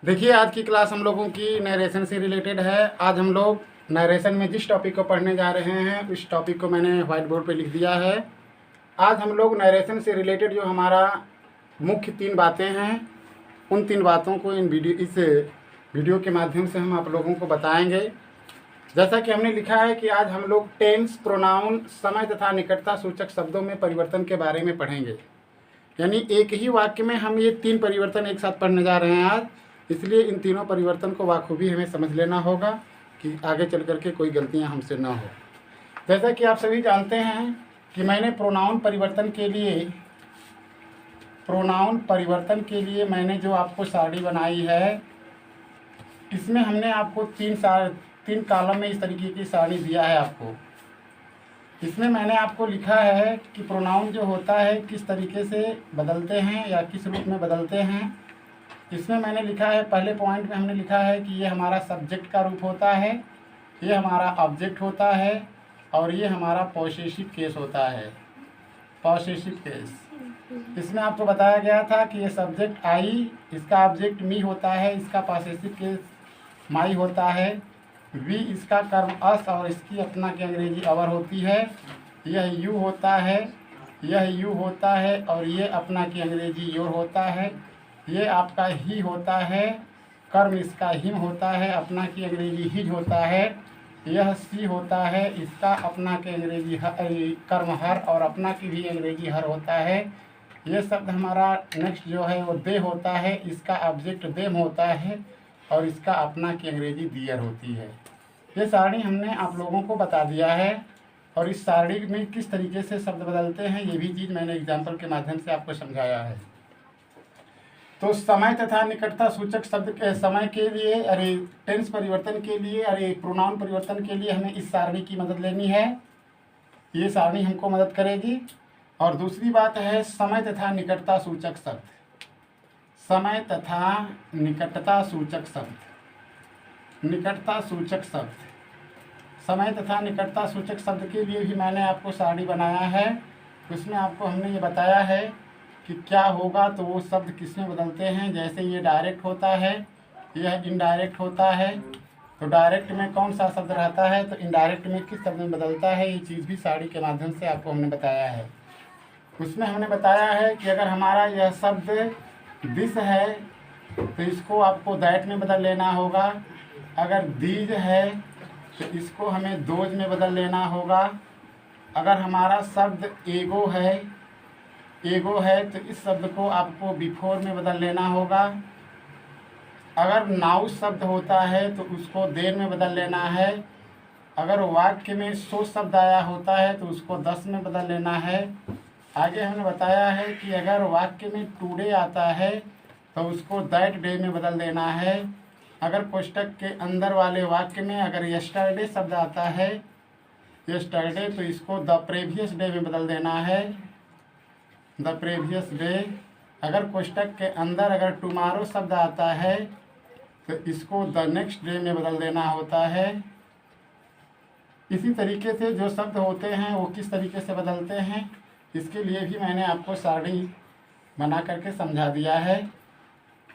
देखिए, आज की क्लास हम लोगों की नरेशन से रिलेटेड है। आज हम लोग नरेशन में जिस टॉपिक को पढ़ने जा रहे हैं उस टॉपिक को मैंने व्हाइट बोर्ड पे लिख दिया है। आज हम लोग नरेशन से रिलेटेड जो हमारा मुख्य 3 बातें हैं उन 3 बातों को इस वीडियो के माध्यम से हम आप लोगों को बताएंगे। जैसा कि हमने लिखा है कि आज हम लोग टेंस, प्रोनाउन, समय तथा निकटता सूचक शब्दों में परिवर्तन के बारे में पढ़ेंगे। यानी एक ही वाक्य में हम ये 3 परिवर्तन एक साथ पढ़ने जा रहे हैं आज। इसलिए इन तीनों परिवर्तन को बाखूबी हमें समझ लेना होगा कि आगे चल कर के कोई गलतियां हमसे ना हो। जैसा कि आप सभी जानते हैं कि मैंने प्रोनाउन परिवर्तन के लिए मैंने जो आपको सारणी बनाई है, इसमें हमने आपको 3 कॉलम में इस तरीके की सारणी दिया है आपको। इसमें मैंने आपको लिखा है कि प्रोनाउन जो होता है किस तरीके से बदलते हैं या किस रूप में बदलते हैं। इसमें मैंने लिखा है, पहले पॉइंट में हमने लिखा है कि ये हमारा सब्जेक्ट का रूप होता है, ये हमारा ऑब्जेक्ट होता है और ये हमारा पॉसेसिव केस होता है। पॉसेसिव केस इसमें आपको बताया गया था कि ये सब्जेक्ट आई, इसका ऑब्जेक्ट मी होता है, इसका पॉसेसिव केस माई होता है, वी इसका कर्म अस और इसकी अपना की अंग्रेजी अवर होती है, यह यू होता है, यह यू होता है और ये अपना की अंग्रेजी योर होता है, ये आपका ही होता है, कर्म इसका हिम होता है, अपना की अंग्रेजी हिज होता है, यह सी होता है, इसका अपना की अंग्रेजी कर्म हर और अपना की भी अंग्रेजी हर होता है। ये शब्द हमारा नेक्स्ट जो है वो दे होता है, इसका ऑब्जेक्ट देम होता है और इसका अपना की अंग्रेजी दियर होती है। ये सारणी हमने आप लोगों को बता दिया है और इस सारणी में किस तरीके से शब्द बदलते हैं ये भी चीज़ मैंने एग्जाम्पल के माध्यम से आपको समझाया है। तो समय तथा निकटता सूचक शब्द के समय के लिए टेंस परिवर्तन के लिए प्रोनाउन परिवर्तन के लिए हमें इस सारणी की मदद लेनी है। ये सारणी हमको मदद करेगी। और दूसरी बात है समय तथा निकटता सूचक शब्द। समय तथा निकटता सूचक शब्द, निकटता सूचक शब्द, समय तथा निकटता सूचक शब्द के लिए भी मैंने आपको सारणी बनाया है। उसमें आपको हमने ये बताया है कि क्या होगा तो वो शब्द किस में बदलते हैं। जैसे ये डायरेक्ट होता है, यह इनडायरेक्ट होता है, तो डायरेक्ट में कौन सा शब्द रहता है तो इनडायरेक्ट में किस शब्द में बदलता है, ये चीज़ भी सारणी के माध्यम से आपको हमने बताया है। उसमें हमने बताया है कि अगर हमारा यह शब्द दिस है तो इसको आपको दैट में बदल लेना होगा। अगर दीज है तो इसको हमें दोज में बदल लेना होगा। अगर हमारा शब्द एगो है तो इस शब्द को आपको बिफोर में बदल लेना होगा। अगर नाउ शब्द होता है तो उसको देर में बदल लेना है। अगर वाक्य में सो शब्द आया होता है तो उसको 10 में बदल लेना है। आगे हमने बताया है कि अगर वाक्य में टुडे आता है तो उसको दैट डे में बदल देना है। अगर कोष्टक के अंदर वाले वाक्य में अगर यस्टरडे शब्द आता है, यस्टरडे, तो इसको द प्रीवियस डे में बदल देना है, द प्रीवियस डे। अगर कोष्टक के अंदर अगर टुमारो शब्द आता है तो इसको द नेक्स्ट डे में बदल देना होता है। इसी तरीके से जो शब्द होते हैं वो किस तरीके से बदलते हैं इसके लिए भी मैंने आपको सारणी बना करके समझा दिया है।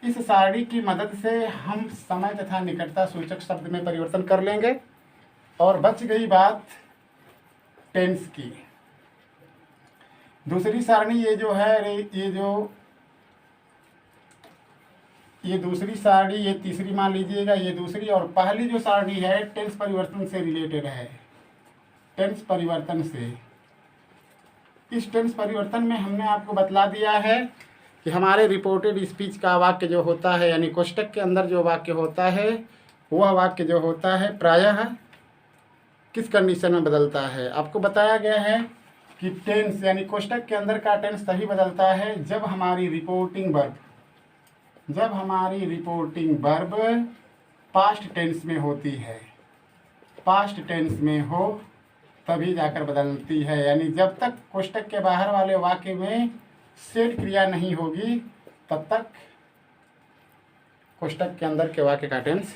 इस सारणी की मदद से हम समय तथा निकटता सूचक शब्द में परिवर्तन कर लेंगे। और बच गई बात टेंस की। दूसरी सारणी ये जो है ये दूसरी सारणी, ये तीसरी मान लीजिएगा, ये दूसरी। और पहली जो सारणी है टेंस परिवर्तन से रिलेटेड है, टेंस परिवर्तन से। इस टेंस परिवर्तन में हमने आपको बतला दिया है कि हमारे रिपोर्टेड स्पीच का वाक्य जो होता है यानी कोष्टक के अंदर जो वाक्य होता है वह वाक्य जो होता है प्रायः किस कंडीशन में बदलता है। आपको बताया गया है कि टेंस यानी कोष्टक के अंदर का टेंस तभी बदलता है जब हमारी रिपोर्टिंग वर्ब पास्ट टेंस में होती है, पास्ट टेंस में हो तभी जाकर बदलती है। यानी जब तक कोष्टक के बाहर वाले वाक्य में सेड क्रिया नहीं होगी तब तक कोष्टक के अंदर के वाक्य का टेंस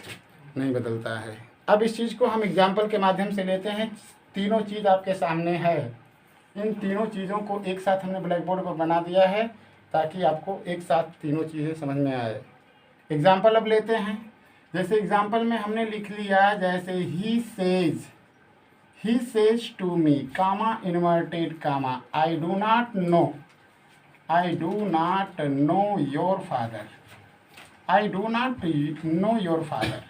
नहीं बदलता है। अब इस चीज़ को हम एग्जाम्पल के माध्यम से लेते हैं। तीनों चीज़ आपके सामने है। इन तीनों चीज़ों को एक साथ हमने ब्लैक बोर्ड पर बना दिया है ताकि आपको एक साथ तीनों चीज़ें समझ में आए। एग्जाम्पल अब लेते हैं। जैसे एग्जाम्पल में हमने लिख लिया, जैसे ही says to me, comma inverted comma, I do not know your father, I do not know your father.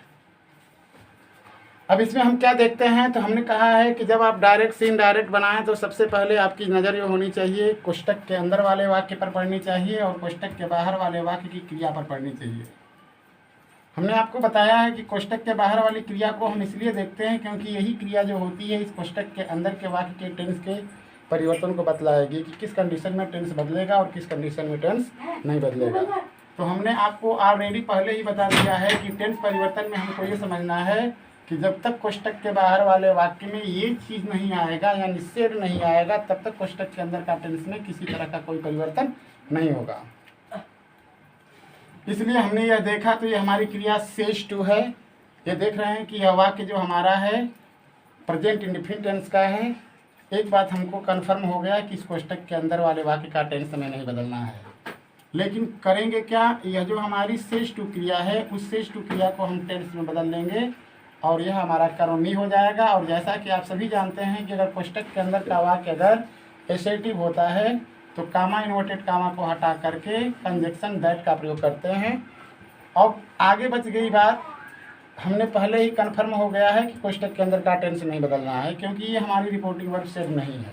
अब इसमें हम क्या देखते हैं, तो हमने कहा है कि जब आप डायरेक्ट से इनडायरेक्ट बनाएं तो सबसे पहले आपकी नज़र ये होनी चाहिए कोष्टक के अंदर वाले वाक्य पर पढ़नी चाहिए और कोष्टक के बाहर वाले वाक्य की क्रिया पर पढ़नी चाहिए। हमने आपको बताया है कि कोष्टक के बाहर वाली क्रिया को हम इसलिए देखते हैं क्योंकि यही क्रिया जो होती है इस कोष्टक के अंदर के वाक्य के टेंस के परिवर्तन को बतलाएगी कि किस कंडीशन में टेंस बदलेगा और किस कंडीशन में टेंस नहीं बदलेगा। तो हमने आपको ऑलरेडी पहले ही बता दिया है कि टेंस परिवर्तन में हमको ये समझना है कि जब तक कोष्टक के बाहर वाले वाक्य में ये चीज़ नहीं आएगा या निषेध नहीं आएगा तब तक कोष्टक के अंदर का टेंस में किसी तरह का कोई परिवर्तन नहीं होगा। इसलिए हमने यह देखा, तो ये हमारी क्रिया सेज टू है। ये देख रहे हैं कि यह वाक्य जो हमारा है प्रेजेंट इंडेफिनिट टेंस का है। एक बात हमको कन्फर्म हो गया कि इस कोष्टक के अंदर वाले वाक्य का टेंस हमें नहीं बदलना है। लेकिन करेंगे क्या, यह जो हमारी सेज टू क्रिया है उस सेज टू क्रिया को हम टेंस में बदल लेंगे और यह हमारा कर्मणी हो जाएगा। और जैसा कि आप सभी जानते हैं कि अगर कोष्टक के अंदर का वाक्य अगर एसेटिव होता है तो कामा इन्वर्टेड कामा को हटा करके कंजक्शन दैट का प्रयोग करते हैं। अब आगे बच गई बात, हमने पहले ही कन्फर्म हो गया है कि कोष्टक के अंदर का टेंस नहीं बदलना है क्योंकि ये हमारी रिपोर्टिंग वर्ब सेड नहीं है।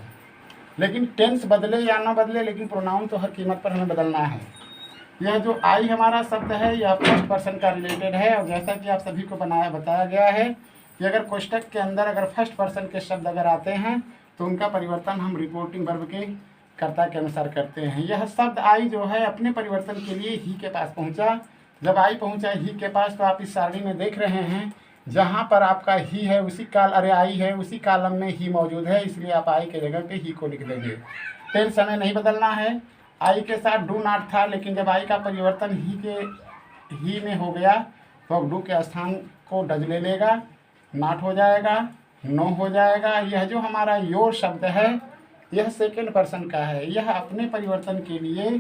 लेकिन टेंस बदले या ना बदले लेकिन प्रोनाउन तो हर कीमत पर हमें बदलना है। यह जो आई हमारा शब्द है यह फर्स्ट पर्सन का रिलेटेड है और जैसा कि आप सभी को बताया गया है कि अगर कोष्टक के अंदर अगर फर्स्ट पर्सन के शब्द अगर आते हैं तो उनका परिवर्तन हम रिपोर्टिंग वर्ब के कर्ता के अनुसार करते हैं। यह शब्द आई जो है अपने परिवर्तन के लिए ही के पास पहुंचा। जब आई पहुंचा ही के पास तो आप इस सारणी में देख रहे हैं जहां पर आपका ही है आई है उसी कॉलम में ही मौजूद है, इसलिए आप आई के जगह पे ही को लिख देंगे। टेंस हमें नहीं बदलना है। आई के साथ डू नॉट था लेकिन जब आई का परिवर्तन ही में हो गया तो अब डू के स्थान को डज ले लेगा, नॉट हो जाएगा, नो हो जाएगा। यह जो हमारा योर शब्द है यह सेकेंड पर्सन का है, यह अपने परिवर्तन के लिए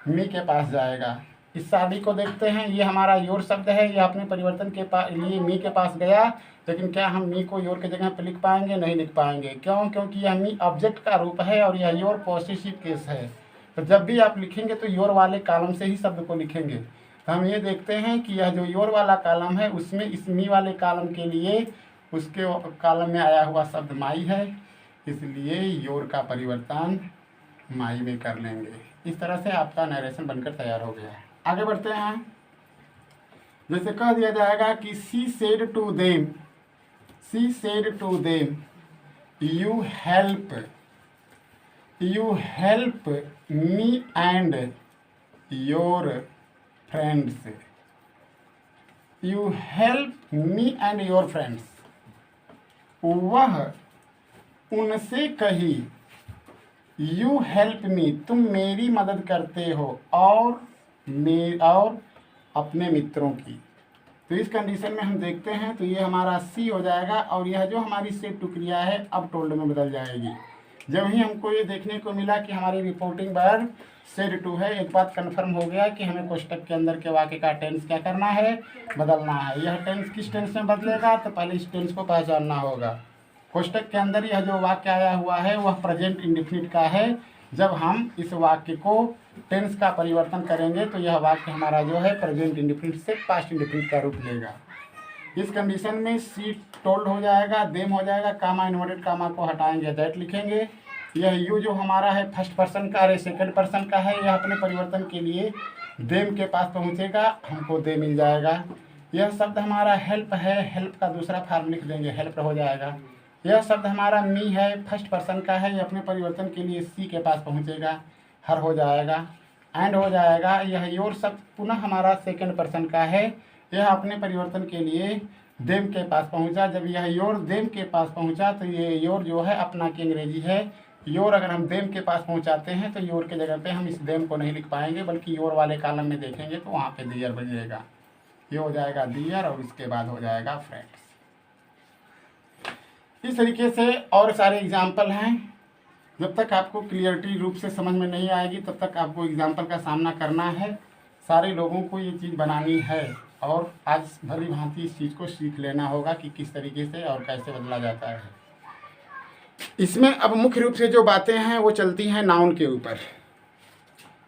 मी के पास जाएगा। इस सारणी को देखते हैं, ये हमारा योर शब्द है, यह अपने परिवर्तन के लिए मी के पास गया। लेकिन क्या हम मी को योर के जगह पर लिख पाएंगे? नहीं लिख पाएंगे। क्यों? क्योंकि यह मी ऑब्जेक्ट का रूप है और यह योर पॉसेसिव केस है। तो जब भी आप लिखेंगे तो योर वाले कॉलम से ही शब्द को लिखेंगे। तो हम ये देखते हैं कि यह जो योर वाला कॉलम है उसमें इस मी वाले कॉलम के लिए उसके कॉलम में आया हुआ शब्द माई है, इसलिए योर का परिवर्तन माई में कर लेंगे। इस तरह से आपका नरेशन बनकर तैयार हो गया है। आगे बढ़ते हैं। जैसे कह दिया जाएगा कि she said to them you help me and your friends, you help me and your friends। वह उनसे कही you help me, तुम मेरी मदद करते हो और अपने मित्रों की। तो इस कंडीशन में हम देखते हैं तो ये हमारा सी हो जाएगा और यह जो हमारी सेड टू क्रिया है अब टोल्ड में बदल जाएगी। जब ही हमको ये देखने को मिला कि हमारी रिपोर्टिंग वर्ब सेड टू है, एक बात कंफर्म हो गया कि हमें कोष्टक के अंदर के वाक्य का टेंस क्या करना है? बदलना है। यह टेंस किस टेंस में बदलेगा? तो पहले इस टेंस को पहचानना होगा। कोष्टक के अंदर यह जो वाक्य आया हुआ है वह प्रेजेंट इंडेफिनिट का है। जब हम इस वाक्य को टेंस का परिवर्तन करेंगे तो यह वाक्य हमारा जो है प्रेजेंट इंडेफिनिट से पास्ट इंडेफिनिट का रूप लेगा। इस कंडीशन में सी टोल्ड हो जाएगा, देम हो जाएगा, कामा इन्वर्टेड कामा को हटाएंगे दैट लिखेंगे। यह यू जो हमारा है फर्स्ट पर्सन का है सेकंड पर्सन का है, यह अपने परिवर्तन के लिए देम के पास पहुंचेगा, हमको दे मिल जाएगा। यह शब्द हमारा हेल्प है, हेल्प का दूसरा फॉर्म लिख देंगे, हेल्प हो जाएगा। यह शब्द हमारा मी है, फर्स्ट पर्सन का है, यह अपने परिवर्तन के लिए सी के पास पहुंचेगा, हर हो जाएगा, एंड हो जाएगा। यह योर शब्द पुनः हमारा सेकंड पर्सन का है, यह अपने परिवर्तन के लिए देम के पास पहुंचा। जब यह योर देम के पास पहुंचा तो ये योर जो है अपना की अंग्रेजी है। योर अगर हम देम के पास पहुंचाते हैं तो योर के जगह पे हम इस देम को नहीं लिख पाएंगे बल्कि योर वाले कॉलम में देखेंगे तो वहाँ पे दियर बजेगा। ये हो जाएगा दियर और इसके बाद हो जाएगा फ्रेंड्स। इस तरीके से और सारे एग्जाम्पल हैं। जब तक आपको क्लियरिटी रूप से समझ में नहीं आएगी तब तक आपको एग्जाम्पल का सामना करना है। सारे लोगों को ये चीज़ बनानी है और आज भली भांति इस चीज़ को सीख लेना होगा कि किस तरीके से और कैसे बदला जाता है। इसमें अब मुख्य रूप से जो बातें हैं वो चलती हैं नाउन के ऊपर।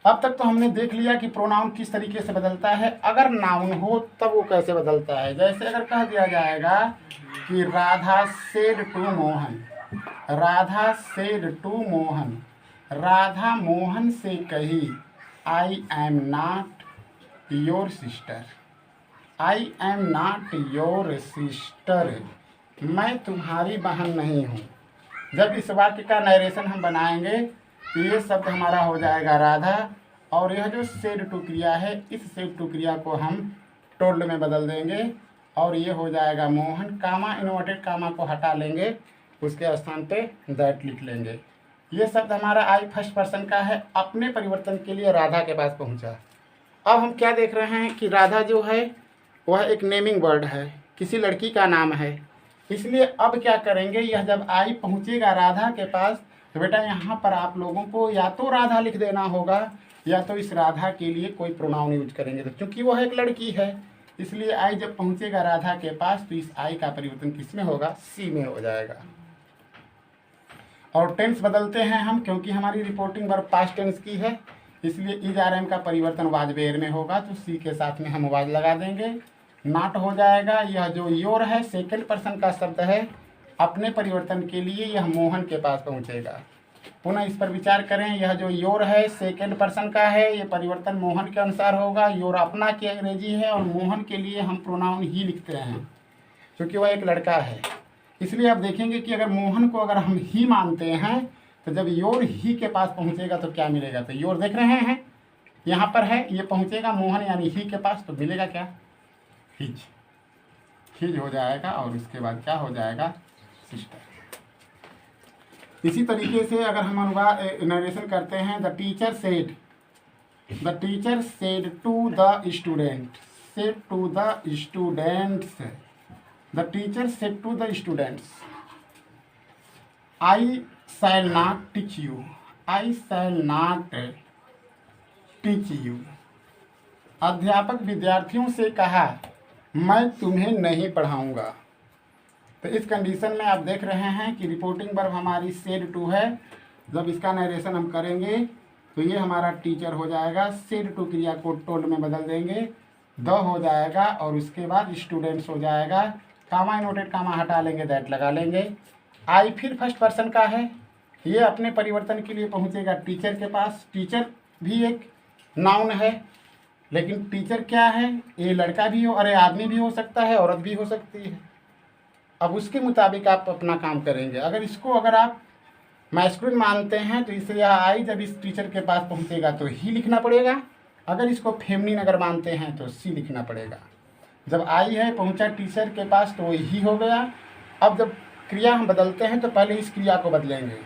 अब तक तो हमने देख लिया कि प्रोनाउन किस तरीके से बदलता है, अगर नाउन हो तब वो कैसे बदलता है। जैसे अगर कह दिया जाएगा कि Radha said to Mohan, Radha said to Mohan, Radha Mohan से कही I am not your sister, I am not your sister, मैं तुम्हारी बहन नहीं हूँ। जब इस वाक्य का नरेशन हम बनाएंगे तो ये शब्द हमारा हो जाएगा राधा, और यह जो सेड टू क्रिया है इस सेड टू क्रिया को हम टोल्ड में बदल देंगे और ये हो जाएगा मोहन, कामा इन्वर्टेड कामा को हटा लेंगे, उसके स्थान पे दैट लिख लेंगे। ये शब्द हमारा आई फर्स्ट पर्सन का है, अपने परिवर्तन के लिए राधा के पास पहुंचा। अब हम क्या देख रहे हैं कि राधा जो है वह एक नेमिंग वर्ड है, किसी लड़की का नाम है, इसलिए अब क्या करेंगे, यह जब आई पहुंचेगा राधा के पास तो बेटा यहाँ पर आप लोगों को या तो राधा लिख देना होगा या तो इस राधा के लिए कोई प्रोनाउन यूज करेंगे। तो क्योंकि वह एक लड़की है इसलिए आई जब पहुंचेगा राधा के पास तो इस आई का परिवर्तन किस में होगा, सी में हो जाएगा। और टेंस बदलते हैं हम, क्योंकि हमारी रिपोर्टिंग वर्ब पास्ट टेंस की है इसलिए इज आर एम का परिवर्तन वाज वेयर में होगा, तो सी के साथ में हम वाज लगा देंगे। नॉट हो जाएगा, यह जो योर है सेकंड पर्सन का शब्द है, अपने परिवर्तन के लिए यह मोहन के पास पहुंचेगा। पुनः इस पर विचार करें, यह जो योर है सेकंड पर्सन का है, ये परिवर्तन मोहन के अनुसार होगा। योर अपना की अंग्रेजी है और मोहन के लिए हम प्रोनाउन ही लिखते हैं क्योंकि वह एक लड़का है। इसलिए आप देखेंगे कि अगर मोहन को अगर हम ही मानते हैं तो जब योर ही के पास पहुंचेगा तो क्या मिलेगा, तो योर देख रहे हैं यहाँ पर है, ये पहुंचेगा मोहन यानी ही के पास तो मिलेगा क्या, हिज, हिज हो जाएगा और उसके बाद क्या हो जाएगा, सिस्टर। इसी तरीके से अगर हम अनुवाद नरेशन करते हैं, the teacher said to the student, said to the students, the teacher said to the students I shall not teach you, I shall not teach you. अध्यापक विद्यार्थियों से कहा मैं तुम्हें नहीं पढ़ाऊंगा। तो इस कंडीशन में आप देख रहे हैं कि रिपोर्टिंग वर्ब हमारी सेड टू है, जब इसका नरेशन हम करेंगे तो ये हमारा टीचर हो जाएगा, सेड टू क्रिया को टोल्ड में बदल देंगे, द हो जाएगा और उसके बाद स्टूडेंट्स हो जाएगा, कामा इनोटेड कामा हटा लेंगे, दैट लगा लेंगे। आई फिर फर्स्ट पर्सन का है, ये अपने परिवर्तन के लिए पहुंचेगा टीचर के पास। टीचर भी एक नाउन है लेकिन टीचर क्या है, ये लड़का भी हो, अरे आदमी भी हो सकता है, औरत भी हो सकती है। अब उसके मुताबिक आप अपना काम करेंगे। अगर आप मैस्कुलिन मानते हैं तो इसे यह आई जब इस टीचर के पास पहुंचेगा तो ही लिखना पड़ेगा, अगर इसको फेमिनिन अगर मानते हैं तो सी लिखना पड़ेगा। जब आई है पहुंचा टीचर के पास तो ही हो गया। अब जब क्रिया हम बदलते हैं तो पहले इस क्रिया को बदलेंगे,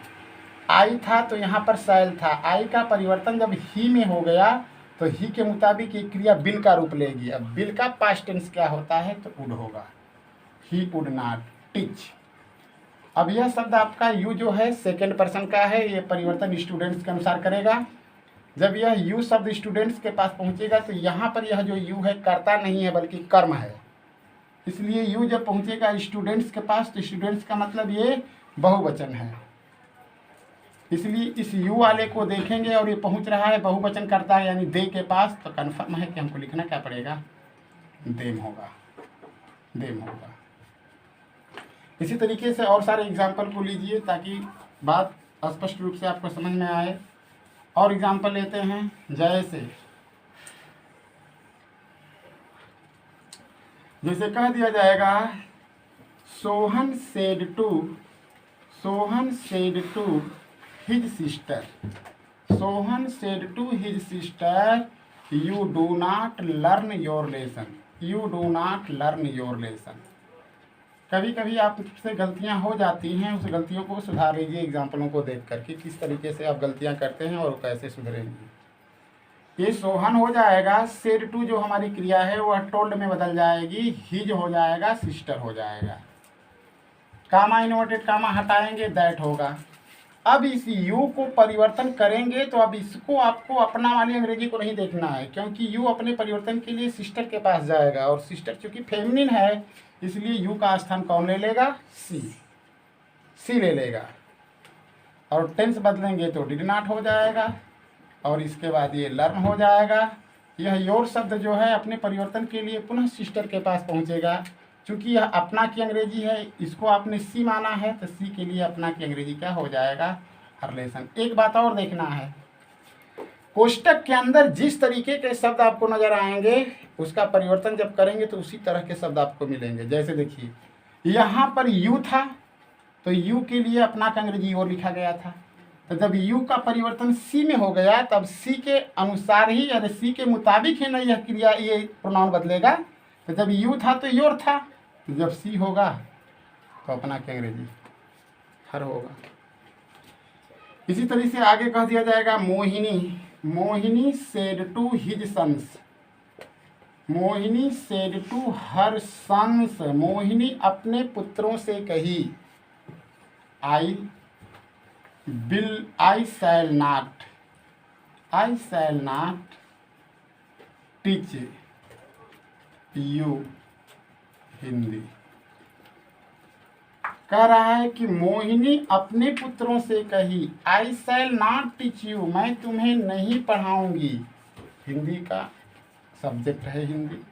आई था तो यहाँ पर शैल था, आई का परिवर्तन जब ही में हो गया तो ही के मुताबिक ये क्रिया बिल का रूप लेगी। अब बिल का पास्ट टेंस क्या होता है, तो वुड होगा, ही वुड नॉट टीच। अब यह शब्द आपका यू जो है सेकंड पर्सन का है, ये परिवर्तन स्टूडेंट्स के अनुसार करेगा। जब यह यू शब्द स्टूडेंट्स के पास पहुंचेगा तो यहाँ पर यह जो यू है कर्ता नहीं है बल्कि कर्म है, इसलिए यू जब पहुंचेगा स्टूडेंट्स के पास तो स्टूडेंट्स का मतलब ये बहुवचन है, इसलिए इस यू वाले को देखेंगे और ये पहुंच रहा है बहुवचन करता है यानी दे के पास, तो कन्फर्म है कि हमको लिखना क्या पड़ेगा, देम होगा, देम होगा। इसी तरीके से और सारे एग्जाम्पल को लीजिए ताकि बात स्पष्ट रूप से आपको समझ में आए। और एग्जाम्पल लेते हैं, जैसे कह दिया जाएगा Sohan said to his sister, Sohan said to his sister you do not learn your lesson, you do not learn your lesson. कभी कभी आपसे गलतियां हो जाती हैं, उस गलतियों को सुधार लीजिए एग्जाम्पलों को देख करके किस तरीके से आप गलतियां करते हैं और कैसे सुधरेंगे। ये सोहन हो जाएगा, सेड टू जो हमारी क्रिया है वह टोल्ड में बदल जाएगी, हिज हो जाएगा, सिस्टर हो जाएगा, कामा इन्वर्टेड कामा हटाएंगे, दैट होगा। अब इस यू को परिवर्तन करेंगे तो अब इसको आपको अपना वाली अंग्रेजी को नहीं देखना है, क्योंकि यू अपने परिवर्तन के लिए सिस्टर के पास जाएगा और सिस्टर चूंकि फेमिनिन है इसलिए यू का स्थान कौन ले लेगा, सी ले लेगा। और टेंस बदलेंगे तो डिड नॉट हो जाएगा और इसके बाद ये लर्न हो जाएगा। यह योर शब्द जो है अपने परिवर्तन के लिए पुनः सिस्टर के पास पहुंचेगा। चूंकि यह अपना की अंग्रेजी है, इसको आपने सी माना है तो सी के लिए अपना की अंग्रेजी क्या हो जाएगा, रिलेशन। एक बात और देखना है, कोष्टक के अंदर जिस तरीके के शब्द आपको नजर आएंगे उसका परिवर्तन जब करेंगे तो उसी तरह के शब्द आपको मिलेंगे। जैसे देखिए यहाँ पर यू था तो यू के लिए अपना का अंग्रेजी और लिखा गया था, तो जब यू का परिवर्तन सी में हो गया तब सी के अनुसार ही यानी सी के मुताबिक ही ना यह क्रिया ये प्रोनाउन बदलेगा। तो जब यू था तो योर था, तो जब सी होगा तो अपना के अंग्रेजी हर होगा। इसी तरह से आगे कह दिया जाएगा Mohini said to his sons, Mohini said to her sons, Mohini अपने पुत्रों से कही, I shall not teach you Hindi. कह रहा है कि मोहिनी अपने पुत्रों से कही, I shall not teach you, मैं तुम्हें नहीं पढ़ाऊंगी। हिंदी का सब्जेक्ट है हिंदी।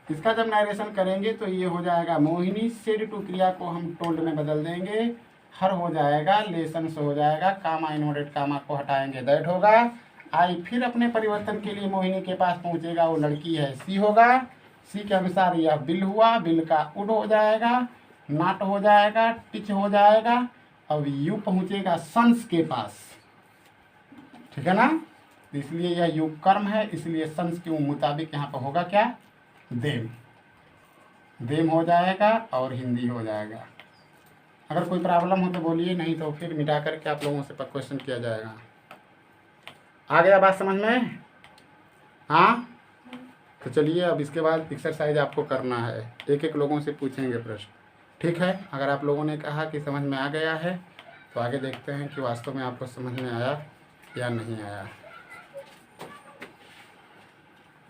इसका जब नरेशन करेंगे तो ये हो जाएगा मोहिनी सेड टू क्रिया को हम टोल्ड में बदल देंगे, हर हो जाएगा, लेसन से हो जाएगा, कामा इन्वर्टेड कामा को हटाएंगे दैट होगा। आई फिर अपने परिवर्तन के लिए मोहिनी के पास पहुंचेगा, वो लड़की है सी होगा, सी के अनुसार यह बिल हुआ, बिल का उड हो जाएगा, नाट हो जाएगा, टिच हो जाएगा। अब यू पहुंचेगा सन्स के पास, ठीक है ना, इसलिए यह यू कर्म है, इसलिए सन्स के मुताबिक यहाँ पर होगा क्या, देम हो जाएगा और हिंदी हो जाएगा। अगर कोई प्रॉब्लम हो तो बोलिए, नहीं तो फिर मिटा करके आप लोगों से क्वेश्चन किया जाएगा। आ गया बात समझ में? हाँ, तो चलिए अब इसके बाद एक्सरसाइज आपको करना है, एक एक लोगों से पूछेंगे प्रश्न, ठीक है। अगर आप लोगों ने कहा कि समझ में आ गया है तो आगे देखते हैं कि वास्तव में आपको समझ में आया या नहीं आया।